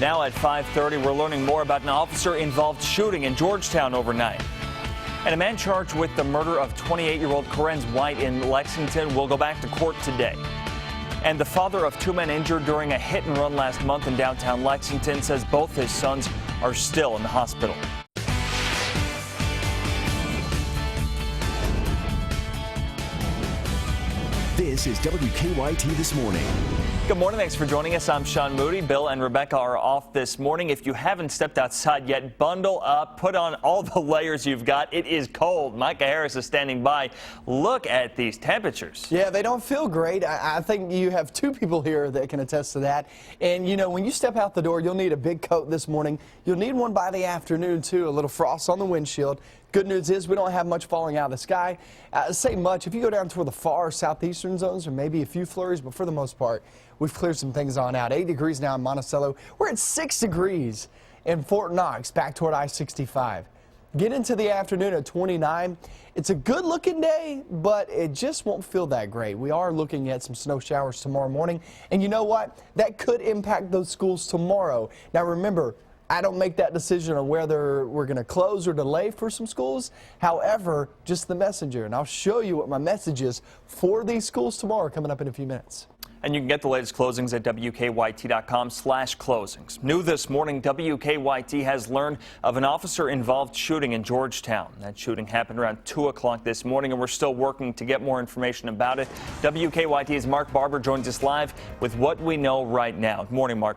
Now at 5:30, we're learning more about an officer-involved shooting in Georgetown overnight. And a man charged with the murder of 28-year-old Corinne White in Lexington will go back to court today. And the father of two men injured during a hit-and-run last month in downtown Lexington says both his sons are still in the hospital. This is WKYT This Morning. Good morning. Thanks for joining us. I'm Sean Moody. Bill and Rebecca are off this morning. If you haven't stepped outside yet, bundle up. Put on all the layers you've got. It is cold. Micah Harris is standing by. Look at these temperatures. Yeah, they don't feel great. I think you have two people here that can attest to that. And, you know, when you step out the door, you'll need a big coat this morning. You'll need one by the afternoon, too. A little frost on the windshield. Good news is we don't have much falling out of the sky. Say much. If you go down toward the far southeastern zones, or maybe a few flurries, but for the most part, we've cleared some things on out. 8 degrees now in Monticello. We're at 6 degrees in Fort Knox, back toward I-65. Get into the afternoon at 29. It's a good-looking day, but it just won't feel that great. We are looking at some snow showers tomorrow morning, and you know what? That could impact those schools tomorrow. Now, remember, I don't make that decision on whether we're going to close or delay for some schools. However, just the messenger, and I'll show you what my message is for these schools tomorrow coming up in a few minutes. And you can get the latest closings at WKYT.com/closings. New this morning, WKYT has learned of an officer-involved shooting in Georgetown. That shooting happened around 2 o'clock this morning, and we're still working to get more information about it. WKYT's Mark Barber joins us live with what we know right now. Good morning, Mark.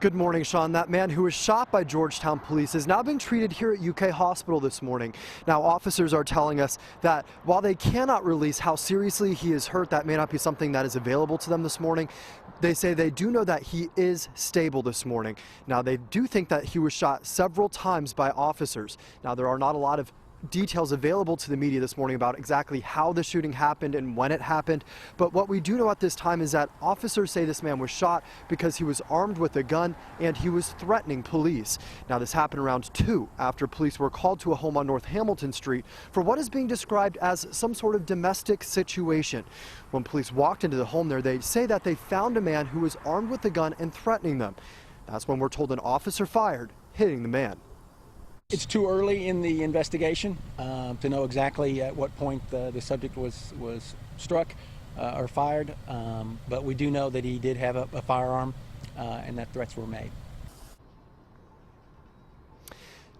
Good morning, Sean. That man who was shot by Georgetown police is now being treated here at UK Hospital this morning. Now, officers are telling us that while they cannot release how seriously he is hurt, that may not be something that is available to them this morning. They say they do know that he is stable this morning. Now, they do think that he was shot several times by officers. Now, there are not a lot of details available to the media this morning about exactly how the shooting happened and when it happened. But what we do know at this time is that officers say this man was shot because he was armed with a gun and he was threatening police. Now, this happened around 2 after police were called to a home on North Hamilton Street for what is being described as some sort of domestic situation. When police walked into the home there, they say that they found a man who was armed with a gun and threatening them. That's when we're told an officer fired, hitting the man. It's too early in the investigation to know exactly at what point the subject was struck or fired, but we do know that he did have a firearm and that threats were made.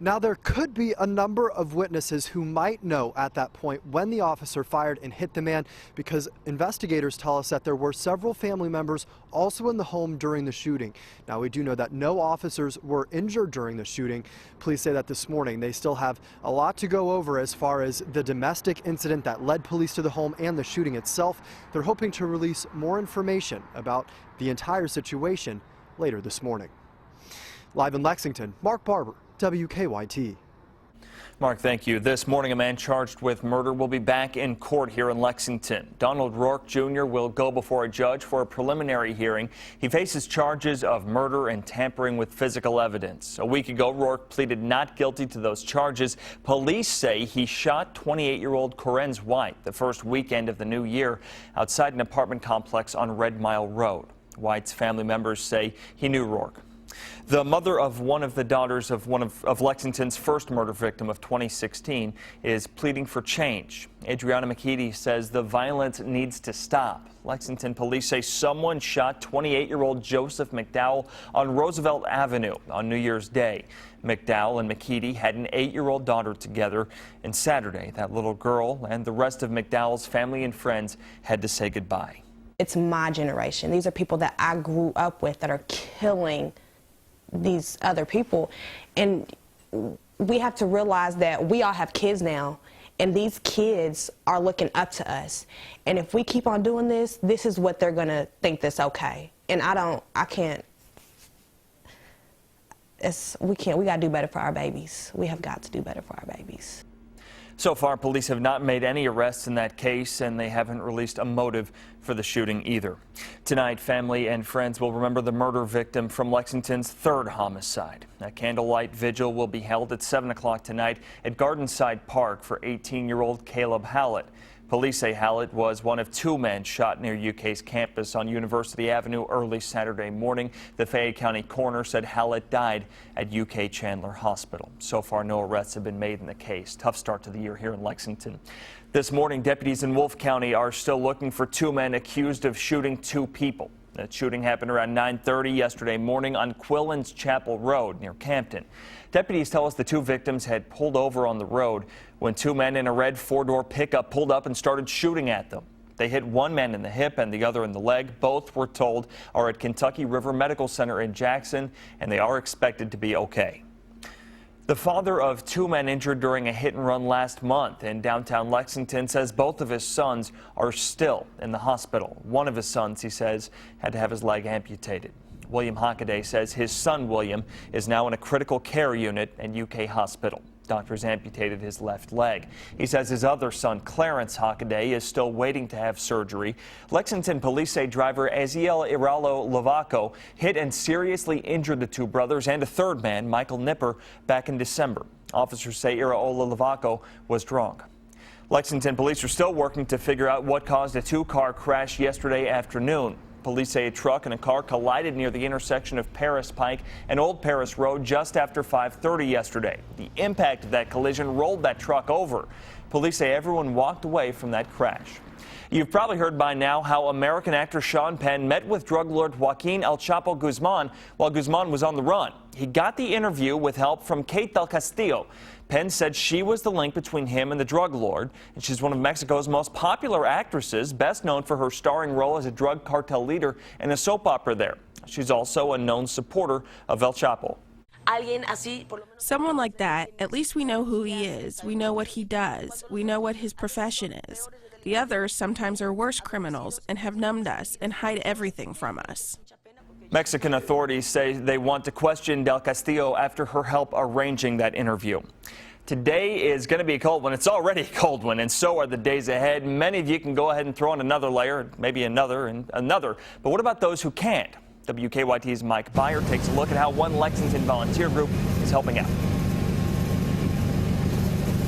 Now, there could be a number of witnesses who might know at that point when the officer fired and hit the man, because investigators tell us that there were several family members also in the home during the shooting. Now, we do know that no officers were injured during the shooting. Police say that this morning they still have a lot to go over as far as the domestic incident that led police to the home and the shooting itself. They're hoping to release more information about the entire situation later this morning. Live in Lexington, Mark Barber, WKYT. Mark, thank you. This morning, a man charged with murder will be back in court here in Lexington. Donald Rourke Jr. will go before a judge for a preliminary hearing. He faces charges of murder and tampering with physical evidence. A week ago, Rourke pleaded not guilty to those charges. Police say he shot 28-year-old Corinne White the first weekend of the new year outside an apartment complex on Red Mile Road. White's family members say he knew Rourke. The mother of one of the daughters of Lexington's first murder victim of 2016 is pleading for change. Adriana McKeedy says the violence needs to stop. Lexington police say someone shot 28-year-old Joseph McDowell on Roosevelt Avenue on New Year's Day. McDowell and McKeedy had an 8-year-old daughter together, and Saturday that little girl and the rest of McDowell's family and friends had to say goodbye. It's my generation. These are people that I grew up with that are killing these other people, and we have to realize that we all have kids now, and these kids are looking up to us, and if we keep on doing this, this is what they're gonna think that's okay. And we gotta do better for our babies. We have got to do better for our babies. So far, police have not made any arrests in that case, and they haven't released a motive for the shooting either. Tonight, family and friends will remember the murder victim from Lexington's third homicide. A candlelight vigil will be held at 7 o'clock tonight at Gardenside Park for 18-year-old Caleb Hallett. Police say Hallett was one of 2 men shot near UK's campus on University Avenue early Saturday morning. The Fayette County coroner said Hallett died at UK Chandler Hospital. So far, no arrests have been made in the case. Tough start to the year here in Lexington. This morning, deputies in Wolfe County are still looking for 2 men accused of shooting 2 people. That shooting happened around 9:30 yesterday morning on Quillen's Chapel Road near Campton. Deputies tell us the 2 victims had pulled over on the road when 2 men in a red 4-door pickup pulled up and started shooting at them. They hit one man in the hip and the other in the leg. Both, we're told, are at Kentucky River Medical Center in Jackson, and they are expected to be okay. The father of 2 men injured during a hit-and-run last month in downtown Lexington says both of his sons are still in the hospital. One of his sons, he says, had to have his leg amputated. William Hockaday says his son, William, is now in a critical care unit at UK Hospital. Doctors amputated his left leg. He says his other son, Clarence Hockaday, is still waiting to have surgery. Lexington police say driver Aziel Iralo Lavaco hit and seriously injured the 2 brothers and a 3rd man, Michael Nipper, back in December. Officers say Iraola Lavaco was drunk. Lexington police are still working to figure out what caused a 2-car crash yesterday afternoon. Police say a truck and a car collided near the intersection of Paris Pike and Old Paris Road just after 5:30 yesterday. The impact of that collision rolled that truck over. Police say everyone walked away from that crash. You've probably heard by now how American actor Sean Penn met with drug lord Joaquin El Chapo Guzman while Guzman was on the run. He got the interview with help from Kate Del Castillo. Penn said she was the link between him and the drug lord, and she's one of Mexico's most popular actresses, best known for her starring role as a drug cartel leader in a soap opera there. She's also a known supporter of El Chapo. Someone like that, at least we know who he is. We know what he does. We know what his profession is. The others sometimes are worse criminals and have numbed us and hide everything from us. Mexican authorities say they want to question Del Castillo after her help arranging that interview. Today is going to be a cold one. It's already a cold one, and so are the days ahead. Many of you can go ahead and throw on another layer, maybe another and another. But what about those who can't? WKYT's Mike Byer takes a look at how one Lexington volunteer group is helping out.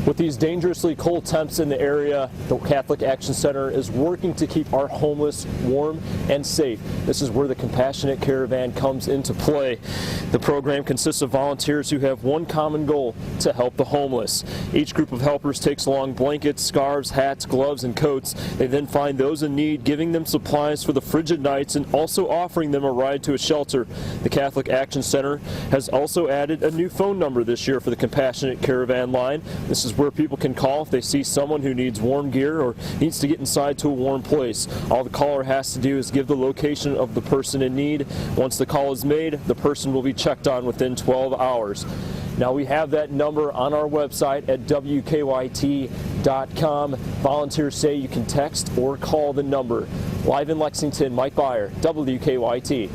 With these dangerously cold temps in the area, the Catholic Action Center is working to keep our homeless warm and safe. This is where the Compassionate Caravan comes into play. The program consists of volunteers who have one common goal: to help the homeless. Each group of helpers takes along blankets, scarves, hats, gloves, and coats. They then find those in need, giving them supplies for the frigid nights and also offering them a ride to a shelter. The Catholic Action Center has also added a new phone number this year for the Compassionate Caravan line. This is where people can call if they see someone who needs warm gear or needs to get inside to a warm place. All the caller has to do is give the location of the person in need. Once the call is made, the person will be checked on within 12 hours. Now, we have that number on our website at WKYT.com. Volunteers say you can text or call the number. Live in Lexington, Mike Byer, WKYT.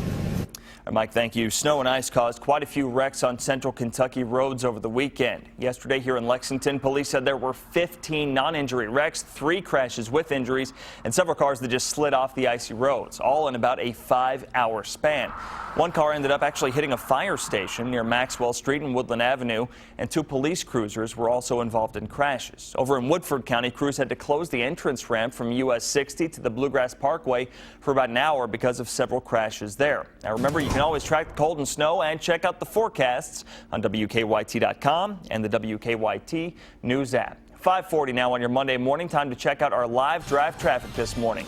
Mike, thank you. Snow and ice caused quite a few wrecks on central Kentucky roads over the weekend. Yesterday here in Lexington, police said there were 15 non-injury wrecks, 3 crashes with injuries, and several cars that just slid off the icy roads, all in about a 5-hour span. One car ended up actually hitting a fire station near Maxwell Street and Woodland Avenue, and 2 police cruisers were also involved in crashes. Over in Woodford County, crews had to close the entrance ramp from US 60 to the Bluegrass Parkway for about an hour because of several crashes there. Now remember, you can always track the cold and snow and check out the forecasts on WKYT.com and the WKYT News app. 5:40 now on your Monday morning. Time to check out our live drive traffic this morning.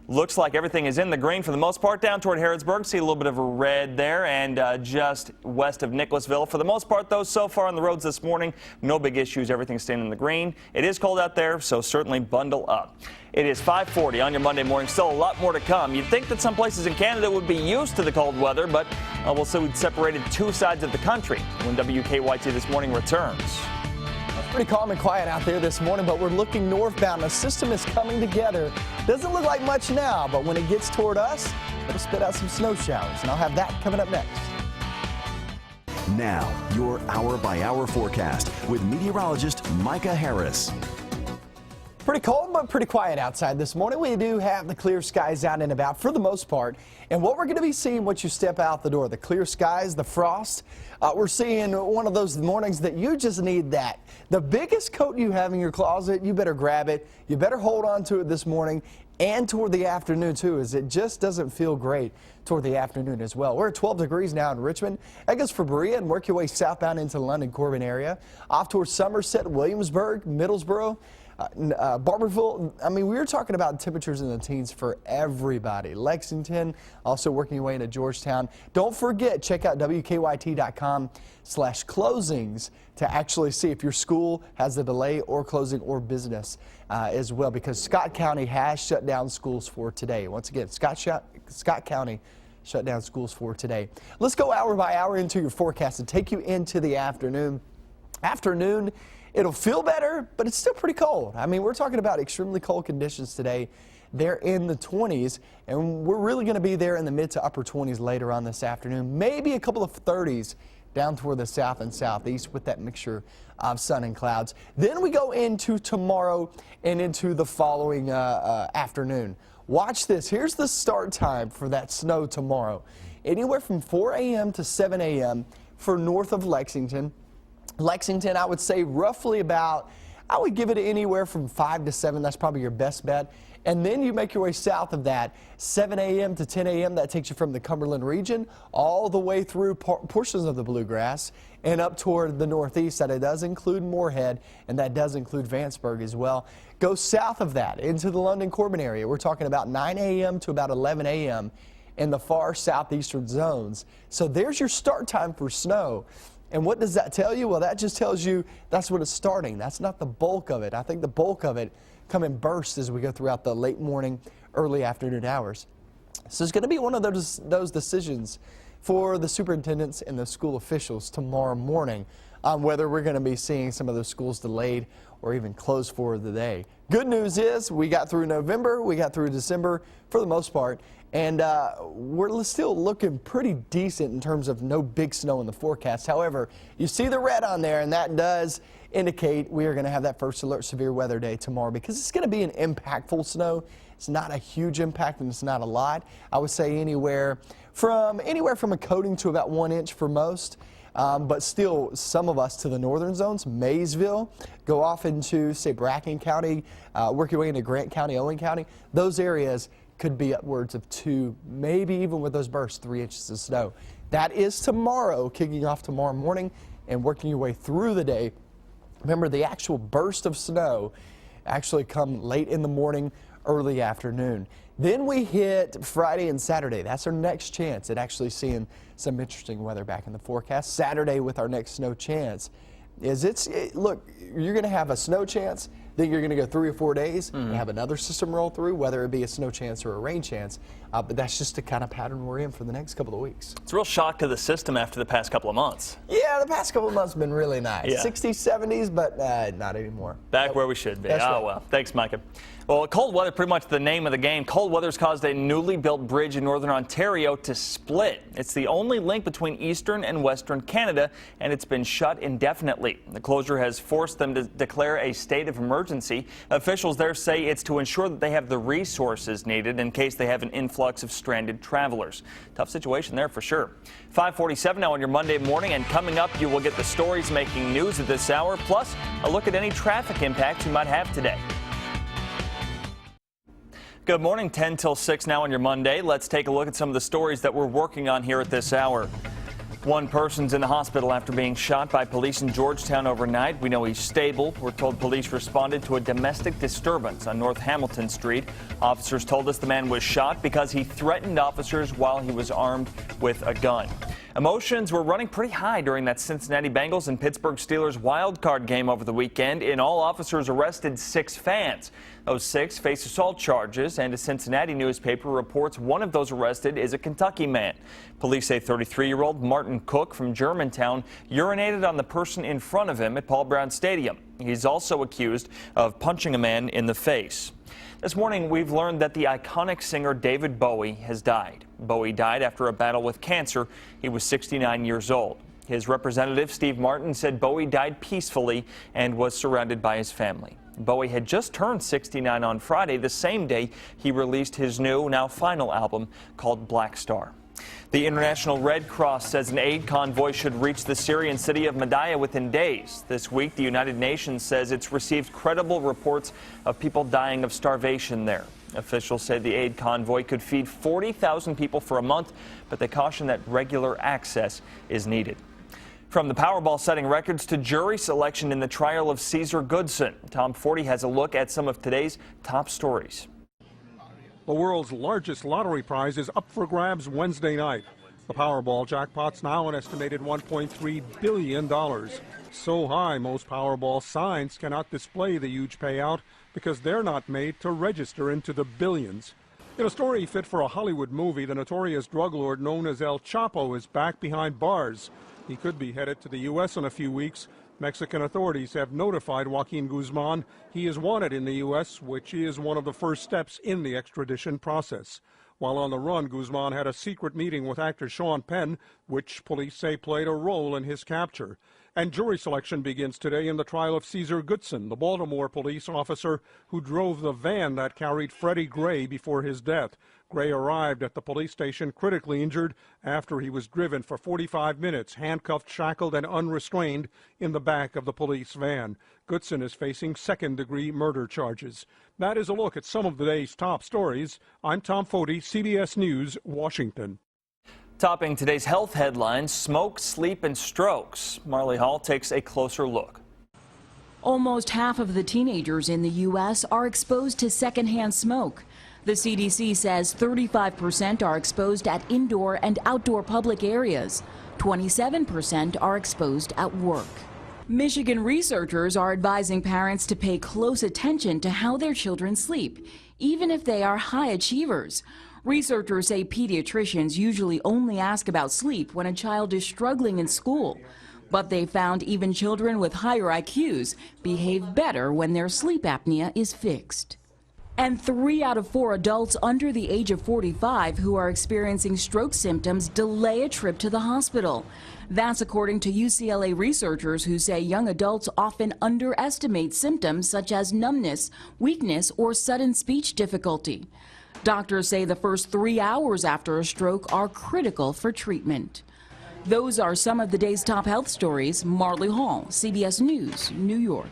Looks like everything is in the green for the most part down toward Harrodsburg. See a little bit of a red there, and just west of Nicholasville. For the most part, though, so far on the roads this morning, no big issues. Everything's staying in the green. It is cold out there, so certainly bundle up. It is 5:40 on your Monday morning. Still a lot more to come. You'd think that some places in Canada would be used to the cold weather, but we'll see we've separated 2 sides of the country when WKYT This Morning returns. Pretty calm and quiet out there this morning, but we're looking northbound. The system is coming together. Doesn't look like much now, but when it gets toward us, it'll spit out some snow showers, and I'll have that coming up next. Now, your hour-by-hour forecast with meteorologist Micah Harris. Pretty cold, but pretty quiet outside this morning. We do have the clear skies out and about for the most part. And what we're going to be seeing once you step out the door, the clear skies, the frost, we're seeing one of those mornings that you just need that. The biggest coat you have in your closet, you better grab it. You better hold on to it this morning and toward the afternoon too, as it just doesn't feel great toward the afternoon as well. We're at 12 degrees now in Richmond. That goes for Berea, and work your way southbound into the London-Corbin area. Off towards Somerset, Williamsburg, Middlesboro, Barberville. I mean, we were talking about temperatures in the teens for everybody. Lexington, also working your way into Georgetown. Don't forget, check out WKYT.com/closings to actually see if your school has a delay or closing or business as well, because Scott County has shut down schools for today. Once again, Scott County shut down schools for today. Let's go hour by hour into your forecast and take you into the afternoon. It'll feel better, but it's still pretty cold. I mean, we're talking about extremely cold conditions today. They're in the 20s, and we're really going to be there in the mid to upper 20s later on this afternoon. Maybe a couple of 30s down toward the south and southeast with that mixture of sun and clouds. Then we go into tomorrow and into the following afternoon. Watch this. Here's the start time for that snow tomorrow. Anywhere from 4 a.m. to 7 a.m. for north of Lexington. Lexington, I would say roughly about, I would give it anywhere from 5 to 7. That's probably your best bet. And then you make your way south of that, 7 a.m. to 10 a.m. That takes you from the Cumberland region all the way through portions of the Bluegrass and up toward the northeast. That it does include Moorhead, and that does include Vanceburg as well. Go south of that into the London-Corbin area. We're talking about 9 a.m. to about 11 a.m. in the far southeastern zones. So there's your start time for snow. And what does that tell you? Well, that just tells you that's when it's starting. That's not the bulk of it. I think the bulk of it come in bursts as we go throughout the late morning, early afternoon hours. So it's going to be one of those decisions for the superintendents and the school officials tomorrow morning on whether we're going to be seeing some of those schools delayed or even closed for the day. Good news is we got through November, we got through December for the most part, and we're still looking pretty decent in terms of no big snow in the forecast. However, you see the red on there, and that does indicate we are going to have that first alert severe weather day tomorrow, because it's going to be an impactful snow. It's not a huge impact, and it's not a lot. I would say anywhere from a coating to about 1 inch for most. But still, some of us to the northern zones, Maysville, go off into, say, Bracken County, work your way into Grant County, Owen County. Those areas could be upwards of 2, maybe even with those bursts, 3 inches of snow. That is tomorrow, kicking off tomorrow morning and working your way through the day. Remember, the actual burst of snow actually come late in the morning, early afternoon. Then we hit Friday and Saturday. That's our next chance at actually seeing some interesting weather back in the forecast. Saturday with our next snow chance look, you're going to have a snow chance, then you're going to go 3 or 4 days and have another system roll through, whether it be a snow chance or a rain chance. But that's just the kind of pattern we're in for the next couple of weeks. It's a real shock to the system after the past couple of months. Yeah, the past couple of months have been really nice. Yeah. 60s, 70s, but not anymore. Back where we should be. That's right. Well, thanks, Micah. Well, cold weather, pretty much the name of the game. Cold weather's caused a newly built bridge in northern Ontario to split. It's the only link between eastern and western Canada, and it's been shut indefinitely. The closure has forced them to declare a state of emergency. Officials there say it's to ensure that they have the resources needed in case they have an influx of stranded travelers. Tough situation there for sure. 5:47 now on your Monday morning, and coming up, you will get the stories making news at this hour, plus a look at any traffic impacts you might have today. Good morning, 10 till 6 now on your Monday. Let's take a look at some of the stories that we're working on here at this hour. One person's in the hospital after being shot by police in Georgetown overnight. We know he's stable. We're told police responded to a domestic disturbance on North Hamilton Street. Officers told us the man was shot because he threatened officers while he was armed with a gun. Emotions were running pretty high during that Cincinnati Bengals and Pittsburgh Steelers wild card game over the weekend. In all, officers arrested 6 fans. Those 6 face assault charges, and a Cincinnati newspaper reports one of those arrested is a Kentucky man. Police say 33-year-old Martin Cook from Germantown urinated on the person in front of him at Paul Brown Stadium. He's also accused of punching a man in the face. This morning, we've learned that the iconic singer David Bowie has died. Bowie died after a battle with cancer. He was 69 years old. His representative, Steve Martin, said Bowie died peacefully and was surrounded by his family. Bowie had just turned 69 on Friday, the same day he released his new, now final album called Black Star. The International Red Cross says an aid convoy should reach the Syrian city of Madaya within days. This week, the United Nations says it's received credible reports of people dying of starvation there. Officials say the aid convoy could feed 40,000 people for a month, but they caution that regular access is needed. From the Powerball setting records to jury selection in the trial of Caesar Goodson, Tom Forty has a look at some of today's top stories. The world's largest lottery prize is up for grabs Wednesday night. The Powerball jackpot's now an estimated $1.3 billion. So high, most Powerball signs cannot display the huge payout because they're not made to register into the billions. In a story fit for a Hollywood movie, the notorious drug lord known as El Chapo is back behind bars. He could be headed to the U.S. in a few weeks. Mexican authorities have notified Joaquin Guzman he is wanted in the U.S., which is one of the first steps in the extradition process. While on the run, Guzman had a secret meeting with actor Sean Penn, which police say played a role in his capture. And jury selection begins today in the trial of Caesar Goodson, the Baltimore police officer who drove the van that carried Freddie Gray before his death. Gray arrived at the police station critically injured after he was driven for 45 minutes, handcuffed, shackled, and unrestrained in the back of the police van. Goodson is facing second-degree murder charges. That is a look at some of the day's top stories. I'm Tom Foti, CBS News, Washington. Topping today's health headlines, smoke, sleep, and strokes. Marley Hall takes a closer look. Almost half of the teenagers in the U.S. are exposed to secondhand smoke. The CDC says 35% are exposed at indoor and outdoor public areas. 27% are exposed at work. Michigan researchers are advising parents to pay close attention to how their children sleep, even if they are high achievers. Researchers say pediatricians usually only ask about sleep when a child is struggling in school. But they found even children with higher IQs behave better when their sleep apnea is fixed. And 3 out of 4 adults under the age of 45 who are experiencing stroke symptoms delay a trip to the hospital. That's according to UCLA researchers who say young adults often underestimate symptoms such as numbness, weakness, or sudden speech difficulty. Doctors say the first 3 hours after a stroke are critical for treatment. Those are some of the day's top health stories. Marley Hall, CBS News, New York.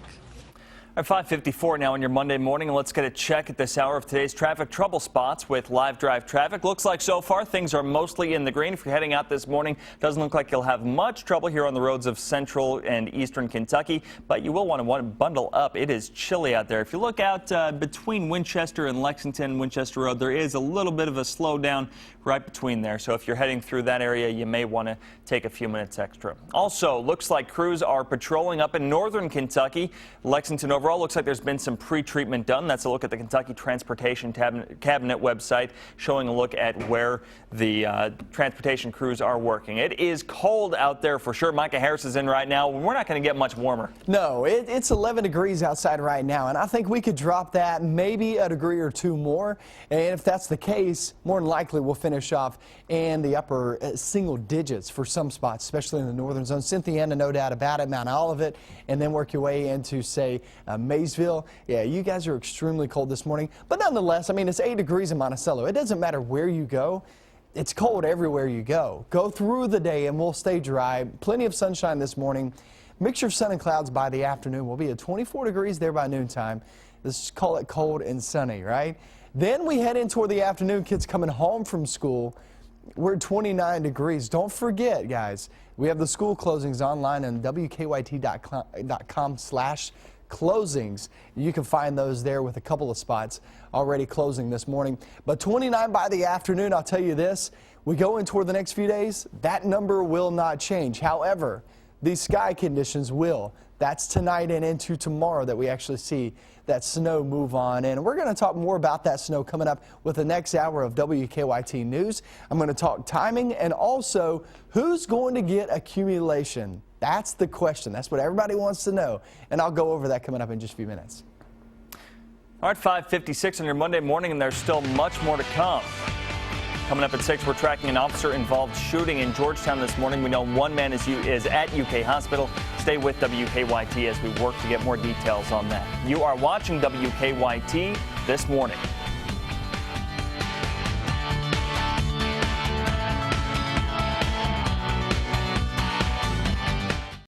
At 5:54 now on your Monday morning, and let's get a check at this hour of today's traffic trouble spots with live drive traffic. Looks like so far things are mostly in the green. If you're heading out this morning, doesn't look like you'll have much trouble here on the roads of central and eastern Kentucky, but you will want to bundle up. It is chilly out there. If you look out between Winchester and Lexington, Winchester Road, there is a little bit of a slowdown right between there. So if you're heading through that area, you may want to take a few minutes extra. Also, looks like crews are patrolling up in northern Kentucky. Lexington overall looks like there's been some pre-treatment done. That's a look at the Kentucky Transportation Cabinet website, showing a look at where the transportation crews are working. It is cold out there for sure. Micah Harris is in right now. We're not going to get much warmer. No, it's 11 degrees outside right now, and I think we could drop that maybe a degree or two more. And if that's the case, more than likely we'll finish off in the upper single digits for some spots, especially in the northern zone. Cynthiana, no doubt about it, Mount Olivet, and then work your way into, say, Maysville. Yeah, you guys are extremely cold this morning, but nonetheless, I mean, it's 8 degrees in Monticello. It doesn't matter where you go. It's cold everywhere you go. Go through the day and we'll stay dry. Plenty of sunshine this morning. Mixture of sun and clouds by the afternoon. We'll be at 24 degrees there by noontime. Let's call it cold and sunny, right? Then we head in toward the afternoon. Kids coming home from school. We're at 29 degrees. Don't forget, guys, we have the school closings online on WKYT.com/closings. You can find those there with a couple of spots already closing this morning. But 29 by the afternoon, I'll tell you this, we go in toward the next few days, that number will not change. However, these sky conditions will. That's tonight and into tomorrow that we actually see that snow move on. And we're going to talk more about that snow coming up with the next hour of WKYT News. I'm going to talk timing and also who's going to get accumulation. That's the question. That's what everybody wants to know. And I'll go over that coming up in just a few minutes. All right, 5:56 on your Monday morning, and there's still much more to come. Coming up at 6, we're tracking an officer-involved shooting in Georgetown this morning. We know one man is at UK Hospital. Stay with WKYT as we work to get more details on that. You are watching WKYT this morning.